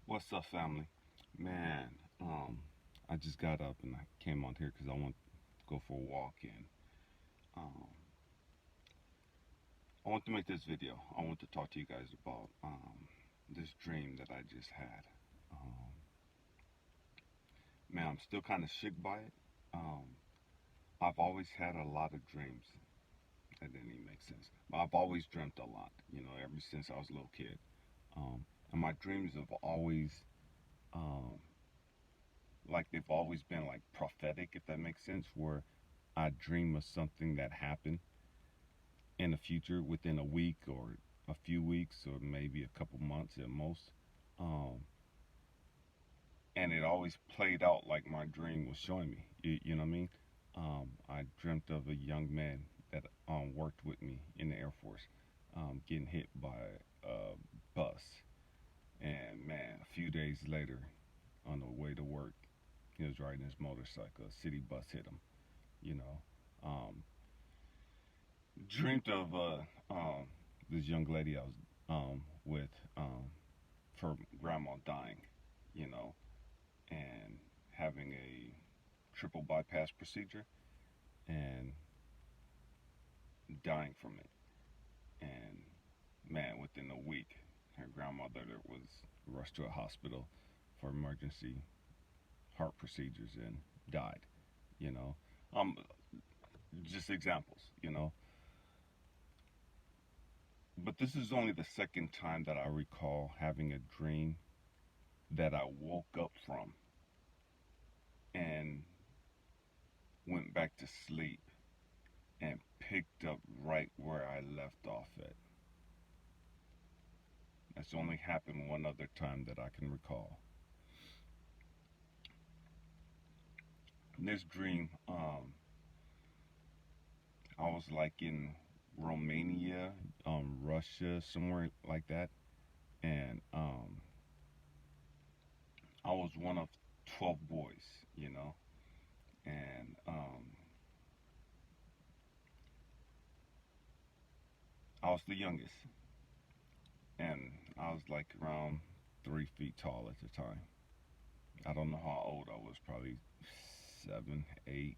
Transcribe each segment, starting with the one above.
What's up, family? Man, I just got up and I came on here because I want to go for a walk and um, I want to make this video. I want to talk to you guys about this dream that I just had. Um, man, I'm still kind of shook by it. Um, I've always had a lot of dreams. That didn't even make sense. But I've always dreamt a lot, ever since I was a little kid. And my dreams have always um, they've always been like prophetic, if that makes sense, where I dream of something that happened in the future within a week or a few weeks or maybe a couple months at most. Um, and it always played out like my dream was showing me. You know what I mean? I dreamt of a young man that worked with me in the Air Force getting hit by a bus. And man, a few days later, on the way to work, he was riding his motorcycle. A city bus hit him. You know, um, dreamed of this young lady I was with for grandma dying, you know, and having a triple bypass procedure and dying from it. And man, within a week, her grandmother was rushed to a hospital for emergency heart procedures and died. You know, um, just examples. But this is only the second time that I recall having a dream that I woke up from and went back to sleep and picked up right where I left off at. That's only happened one other time that I can recall. In this dream, I was like in Romania, Russia, somewhere like that, and I was one of 12 boys, you know, and I was the youngest, and I was like around 3 feet tall at the time. I don't know how old I was, probably 7, 8,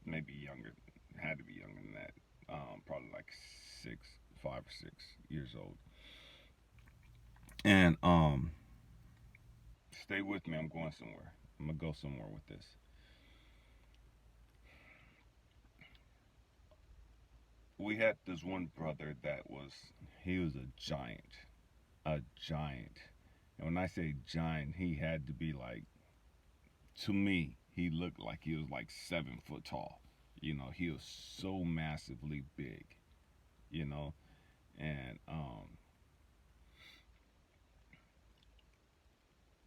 maybe younger. Had to be younger than that. Probably like 6, 5 or 6 years old. And stay with me. I'm going somewhere. I'm gonna go somewhere with this. We had this one brother that he was a giant. And when I say giant, he had to be like, to me, he looked like he was like 7 foot tall. He was so massively big. You know, and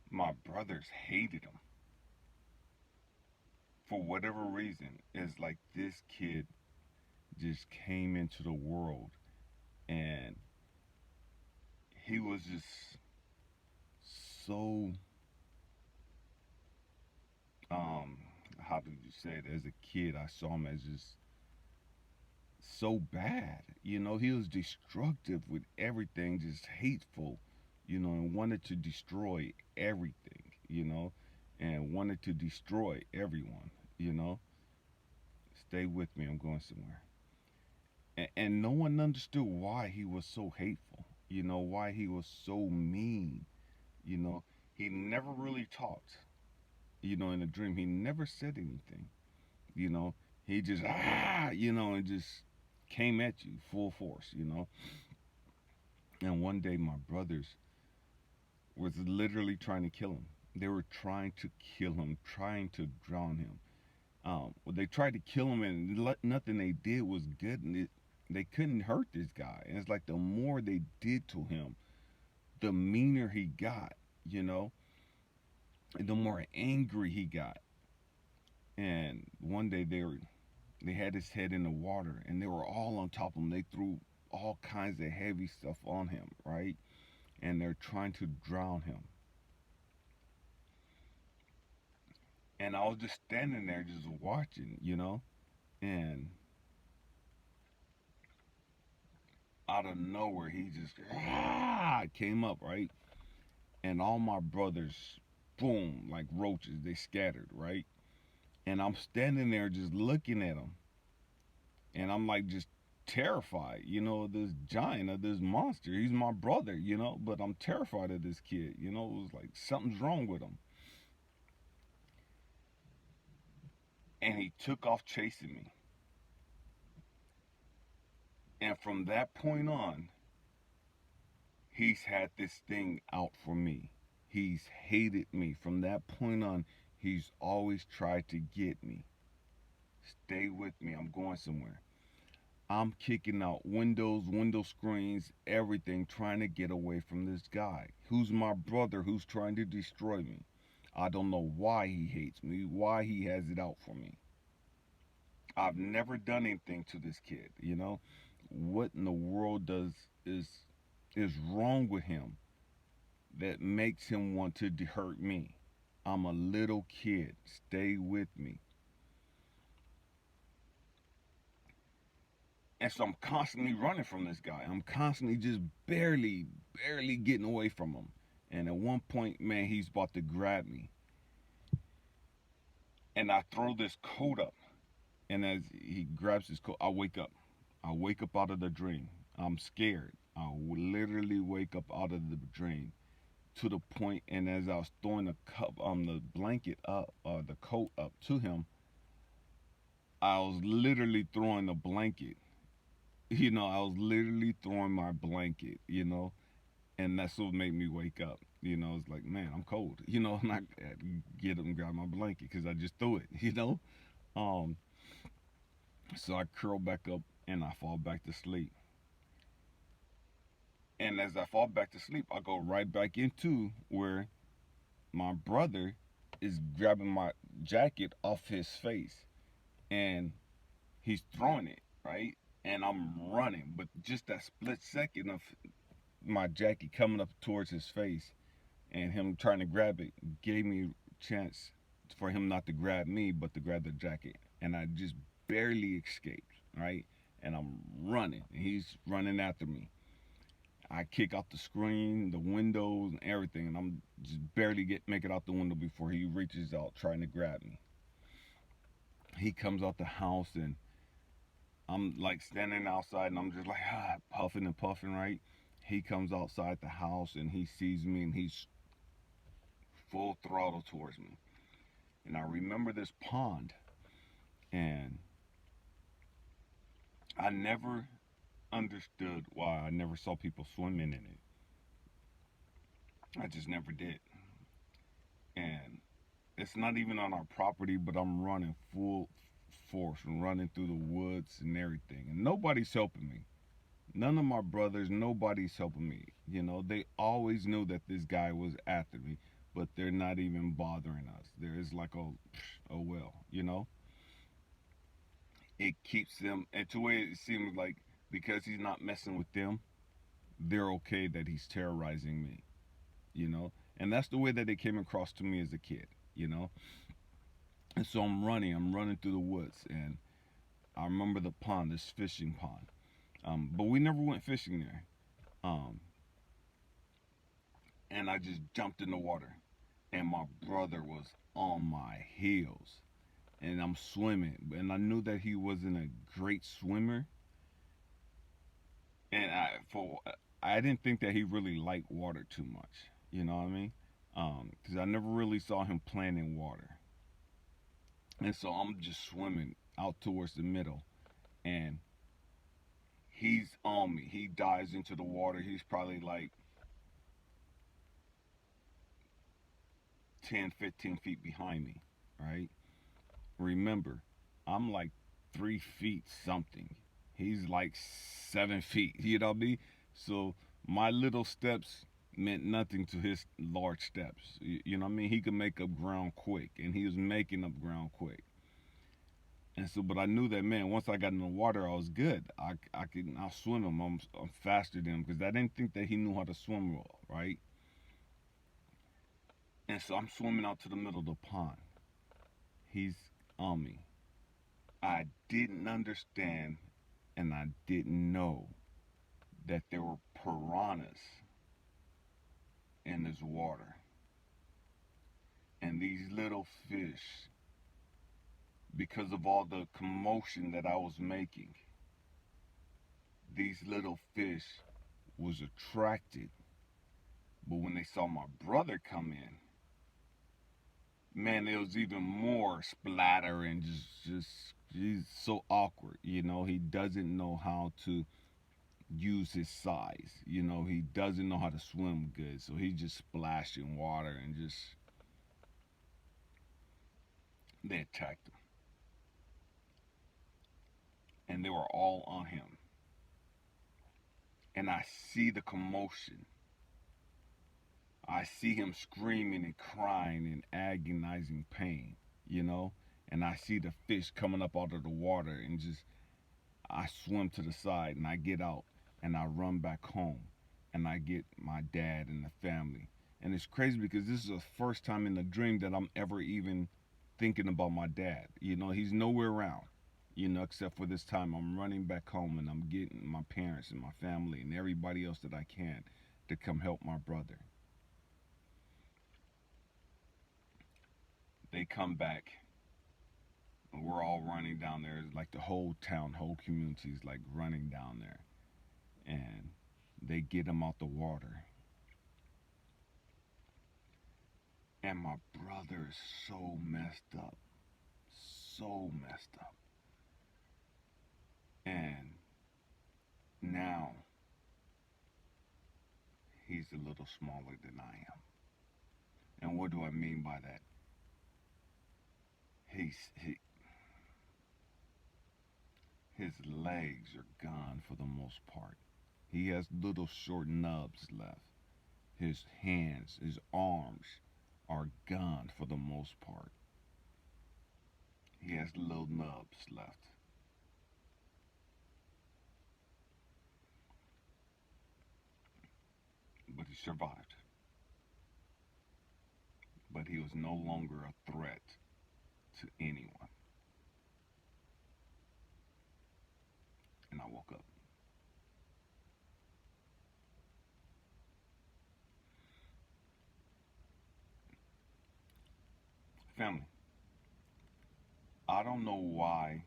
my brothers hated him for whatever reason. It's like this kid just came into the world and he was just so um how did you say it? As a kid, I saw him as just so bad. He was destructive with everything, just hateful, and wanted to destroy everything, and wanted to destroy everyone, you know. Stay with me, I'm going somewhere. And no one understood why he was so hateful, why he was so mean, you know. He never really talked, in a dream. He never said anything, you know. He just, and just came at you full force. And one day my brothers was literally trying to kill him. They were trying to kill him, trying to drown him. Well, they tried to kill him, and nothing they did was good. And they couldn't hurt this guy. And it's like the more they did to him, the meaner he got. You know, and the more angry he got. And one day they had his head in the water, and they were all on top of him. They threw all kinds of heavy stuff on him, right? And they're trying to drown him. And I was just standing there, just watching. And out of nowhere, he just, I came up, right? And all my brothers, boom, like roaches, they scattered, right? And I'm standing there just looking at them. And I'm like just terrified, of this giant, of this monster. He's my brother, but I'm terrified of this kid. It was like something's wrong with him. And he took off chasing me. And from that point on, he's had this thing out for me. He's hated me. From that point on, he's always tried to get me. Stay with me. I'm going somewhere. I'm kicking out windows, window screens, everything, trying to get away from this guy who's my brother, who's trying to destroy me. I don't know why he hates me, why he has it out for me. I've never done anything to this kid. What in the world does is wrong with him that makes him want to hurt me? I'm a little kid. Stay with me. And so I'm constantly running from this guy. I'm constantly just barely getting away from him. And at one point, man, he's about to grab me. And I throw this coat up. And as he grabs his coat, I wake up. I wake up out of the dream. I'm scared. I literally wake up out of the dream to the point, and as I was throwing the blanket up, the coat up to him, I was literally throwing the blanket. I was literally throwing my blanket. And that's what made me wake up. It's like, man, I'm cold. And I get up and grab my blanket because I just threw it. Um, so I curl back up and I fall back to sleep. And as I fall back to sleep, I go right back into where my brother is grabbing my jacket off his face and he's throwing it, right? And I'm running, but just that split second of my jacket coming up towards his face and him trying to grab it gave me a chance for him not to grab me but to grab the jacket. And I just barely escaped, right? And I'm running and he's running after me. I kick out the screen, the windows, and everything, and I'm just barely make it out the window before he reaches out trying to grab me. He comes out the house, and I'm like standing outside, and I'm just like puffing and puffing, right? He comes outside the house, and he sees me, and he's full throttle towards me. And I remember this pond, and I never understood why I never saw people swimming in it. I just never did. And it's not even on our property, but I'm running full force, running through the woods and everything. And nobody's helping me. None of my brothers, nobody's helping me. They always knew that this guy was after me, but they're not even bothering us. There is like, oh well. It keeps them, and to way it seems like because he's not messing with them, they're okay that he's terrorizing me. You know, and that's the way that it came across to me as a kid. You know, and so I'm running through the woods, and I remember the pond, this fishing pond. But we never went fishing there. Um, and I just jumped in the water, and my brother was on my heels, and I'm swimming, and I knew that he wasn't a great swimmer, and I didn't think that he really liked water too much. You know what I mean? Because I never really saw him playing in water, and so I'm just swimming out towards the middle, and he's on me. He dives into the water. He's probably like 10, 15 feet behind me, right? Remember, I'm like 3 feet something. He's like 7 feet, you know what I mean? So my little steps meant nothing to his large steps. You know what I mean? He could make up ground quick, and he was making up ground quick. And so, but I knew that, man, once I got in the water, I was good. I'll swim him. I'm faster than him because I didn't think that he knew how to swim well, right? And so I'm swimming out to the middle of the pond. He's on me. I didn't understand and I didn't know that there were piranhas in this water. And these little fish, because of all the commotion that I was making, these little fish was attracted. But when they saw my brother come in, man, there was even more splatter and just he's so awkward. He doesn't know how to use his size. He doesn't know how to swim good, so he just splashing water and just they attacked him, and they were all on him. And I see the commotion. I see him screaming and crying in agonizing pain, you know, and I see the fish coming up out of the water and just I swim to the side and I get out and I run back home and I get my dad and the family. And it's crazy because this is the first time in the dream that I'm ever even thinking about my dad. He's nowhere around, except for this time I'm running back home and I'm getting my parents and my family and everybody else that I can to come help my brother. They come back and we're all running down there. It's like the whole town, whole community is like running down there. And they get him out the water. And my brother is so messed up. So messed up. And now he's a little smaller than I am. And what do I mean by that? He his legs are gone for the most part. He has little short nubs left. His hands, his arms are gone for the most part. He has little nubs left. But he survived. But he was no longer a threat to anyone. And I woke up. Family, I don't know why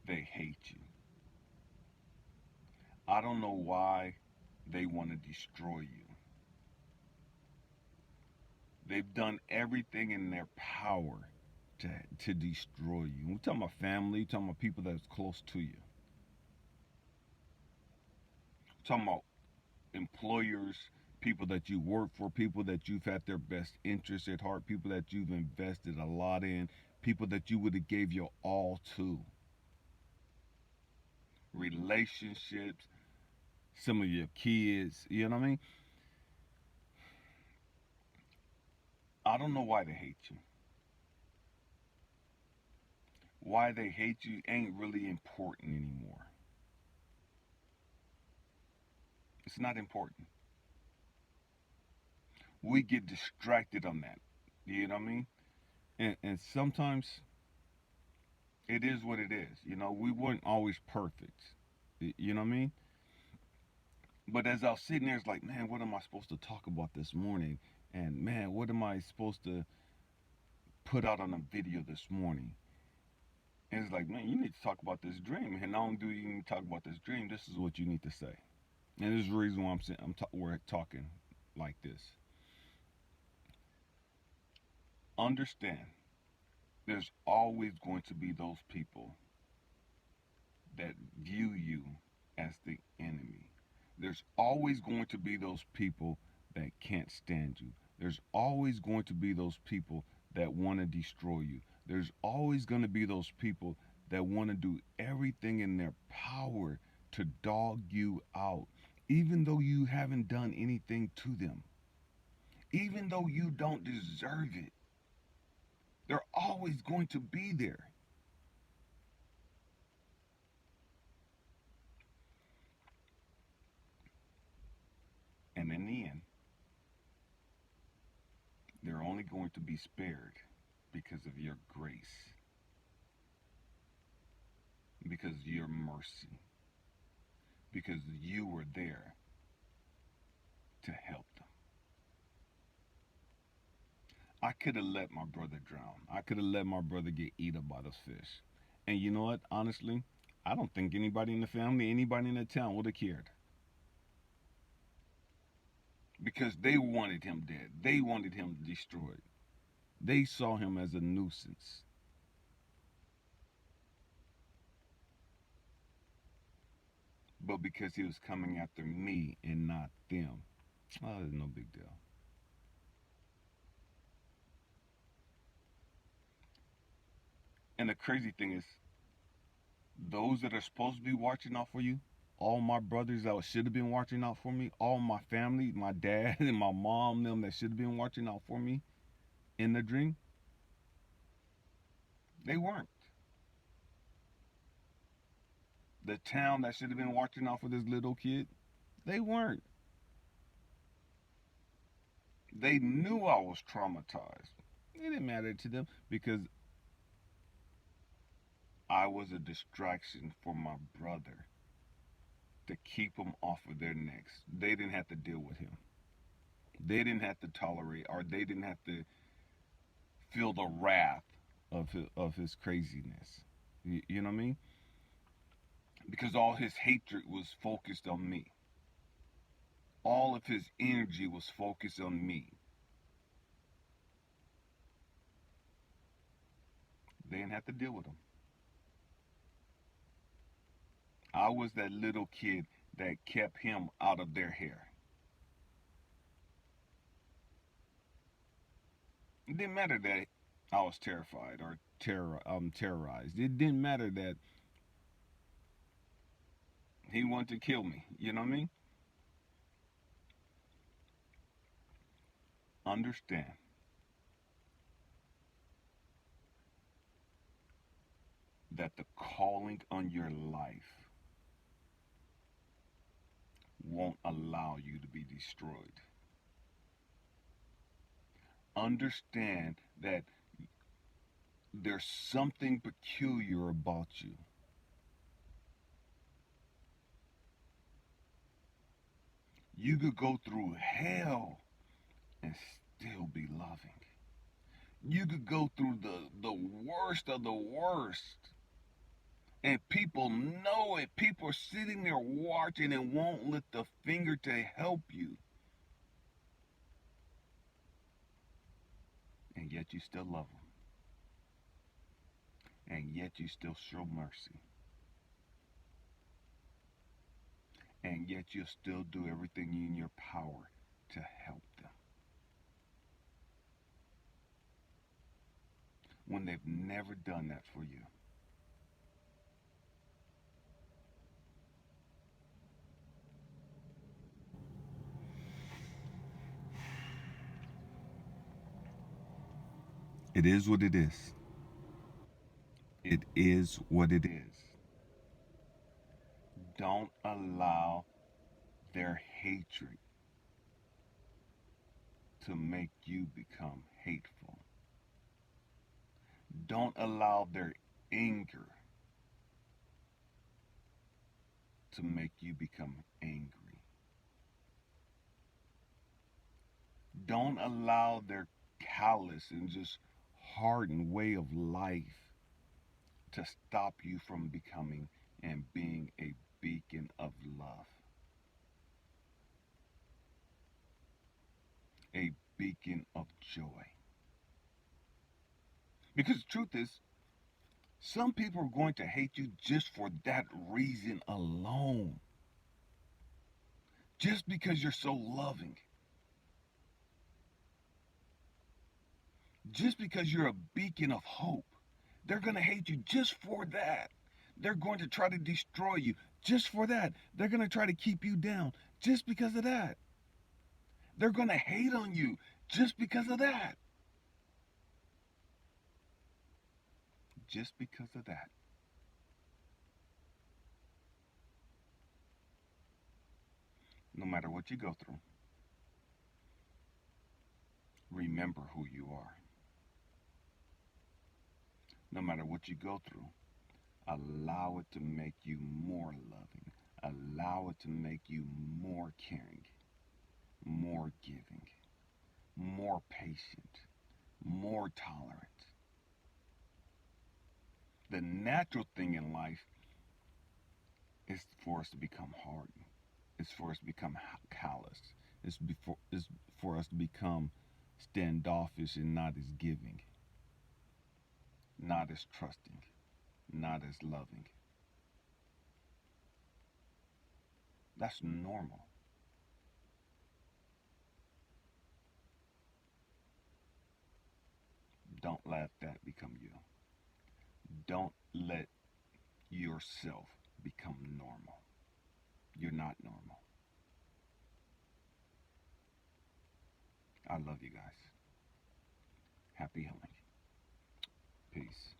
they hate you. I don't know why they want to destroy you. They've done everything in their power to destroy you. We're talking about family, we're talking about people that's close to you. We're talking about employers, people that you work for, people that you've had their best interests at heart, people that you've invested a lot in, people that you would have gave your all to. Relationships, some of your kids, you know what I mean? I don't know why they hate you. Why they hate you ain't really important anymore. It's not important. We get distracted on that. You know what I mean? And sometimes it is what it is. We weren't always perfect. You know what I mean? But as I was sitting there, it's like, man, what am I supposed to talk about this morning? And man, what am I supposed to put out on a video this morning? And it's like, man, you need to talk about this dream. And not only do you need to talk about this dream, this is what you need to say. And this is the reason why we're talking like this. Understand, there's always going to be those people that view you as the enemy. There's always going to be those people that can't stand you. There's always going to be those people that want to destroy you. There's always going to be those people that want to do everything in their power to dog you out, even though you haven't done anything to them, even though you don't deserve it. They're always going to be there. And in the end, they're only going to be spared because of your grace, because of your mercy, because you were there to help them. I could have let my brother drown. I could have let my brother get eaten by those fish. And you know what? Honestly, I don't think anybody in the family, anybody in the town would have cared because they wanted him dead. They wanted him destroyed. They saw him as a nuisance. But because he was coming after me and not them, oh, it's no big deal. And the crazy thing is, those that are supposed to be watching out for you, all my brothers that should have been watching out for me, all my family, my dad and my mom, them that should have been watching out for me in the dream, they weren't. The town that should have been watching out for this little kid, they weren't. They knew I was traumatized. It didn't matter to them because I was a distraction for my brother to keep them off of their necks. They didn't have to deal with him. They didn't have to tolerate, or they didn't have to feel the wrath of his craziness. You know what I mean? Because all his hatred was focused on me. All of his energy was focused on me. They didn't have to deal with him. I was that little kid that kept him out of their hair. It didn't matter that I was terrified or terrorized. It didn't matter that he wanted to kill me. You know what I mean? Understand that the calling on your life won't allow you to be destroyed. Understand that there's something peculiar about you. You could go through hell and still be loving. You could go through the worst of the worst and people know it. People are sitting there watching and won't lift a finger to help you. And yet you still love them. And yet you still show mercy. And yet you'll still do everything in your power to help them. When they've never done that for you. It is what it is. It is what it is. Don't allow their hatred to make you become hateful. Don't allow their anger to make you become angry. Don't allow their callous and just hardened way of life to stop you from becoming and being a beacon of love, a beacon of joy. Because the truth is, some people are going to hate you just for that reason alone. Just because you're so loving. Just because you're a beacon of hope. They're going to hate you just for that. They're going to try to destroy you just for that. They're going to try to keep you down just because of that. They're going to hate on you just because of that. Just because of that. No matter what you go through, remember who you are. No matter what you go through, allow it to make you more loving. Allow it to make you more caring, more giving, more patient, more tolerant. The natural thing in life is for us to become hardened. It's for us to become callous. It's for us to become standoffish and not as giving, not as trusting, not as loving. That's normal. Don't let that become you. Don't let yourself become normal. You're not normal. I love you guys. Happy healing. Peace.